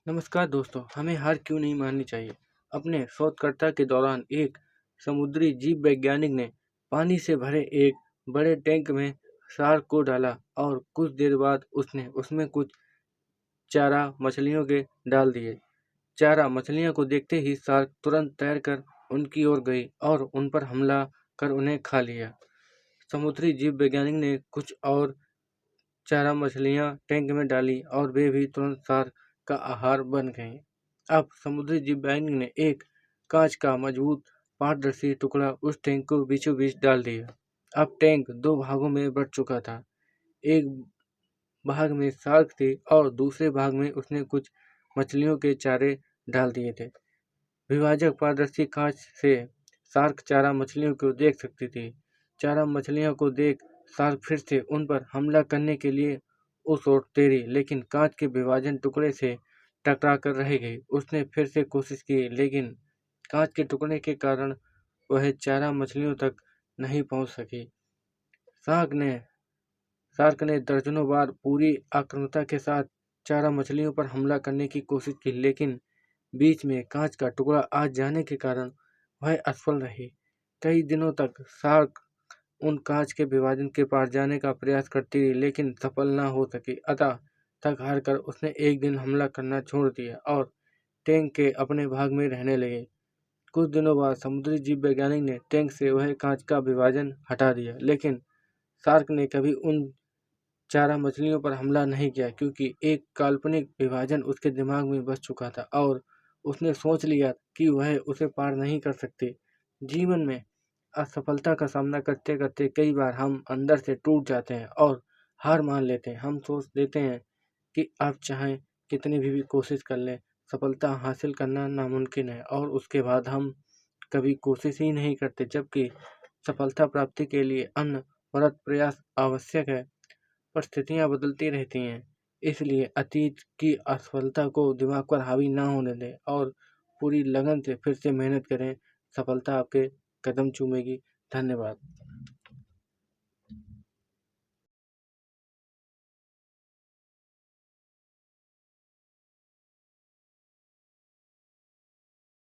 नमस्कार दोस्तों, हमें हार क्यों नहीं माननी चाहिए। अपने शोधकर्ता के दौरान एक समुद्री जीव वैज्ञानिक ने पानी से भरे एक बड़े टैंक में शार्क को डाला और कुछ देर बाद उसने उसमें कुछ चारा मछलियों के डाल दिए। चारा मछलियों को देखते ही शार्क तुरंत तैरकर उनकी ओर गई और उन पर हमला कर उन्हें खा लिया। समुद्री जीव वैज्ञानिक ने कुछ और चारा मछलियां टैंक में डाली और वे भी तुरंत शार्क का आहार बन गईं। अब समुद्री जीवविज्ञानी ने एक कांच का मजबूत पारदर्शी टुकड़ा उस टैंक को बीचों बीच डाल दिया। अब टैंक दो भागों में बंट चुका था। एक भाग में शार्क थी और दूसरे भाग में उसने कुछ मछलियों के चारे डाल दिए थे। विभाजक पारदर्शी कांच से शार्क चारा मछलियों को देख सकती थी। चारा मछलियों को देख शार्क फिर से उन पर हमला करने के लिए उस ओर तैरी, लेकिन कांच के विभाजन टुकड़े से टकरा कर रह गई। उसने फिर से कोशिश की, लेकिन कांच के टुकड़े के कारण वह चारा मछलियों तक नहीं पहुंच सकी। शार्क ने शार्क ने दर्जनों बार पूरी आक्रामकता के साथ चारा मछलियों पर हमला करने की कोशिश की, लेकिन बीच में कांच का टुकड़ा आ जाने के कारण वह असफल रही। कई दिनों तक शार्क उन कांच के विभाजन के पार जाने का प्रयास करती रही, लेकिन सफल न हो सकी। अतः थक हार कर उसने एक दिन हमला करना छोड़ दिया और टैंक के अपने भाग में रहने लगे। कुछ दिनों बाद समुद्री जीव वैज्ञानिक ने टैंक से वह कांच का विभाजन हटा दिया, लेकिन शार्क ने कभी उन चारा मछलियों पर हमला नहीं किया, क्योंकि एक काल्पनिक विभाजन उसके दिमाग में बस चुका था और उसने सोच लिया कि वह उसे पार नहीं कर सकती। जीवन में असफलता का सामना करते करते कई बार हम अंदर से टूट जाते हैं और हार मान लेते हैं। हम सोच लेते हैं कि आप चाहें कितनी भी कोशिश कर लें, सफलता हासिल करना नामुमकिन है, और उसके बाद हम कभी कोशिश ही नहीं करते, जबकि सफलता प्राप्ति के लिए अनवरत प्रयास आवश्यक है। परिस्थितियाँ बदलती रहती हैं, इसलिए अतीत की असफलता को दिमाग पर हावी ना होने दें और पूरी लगन से फिर से मेहनत करें। सफलता आपके कदम चूमेगी। धन्यवाद।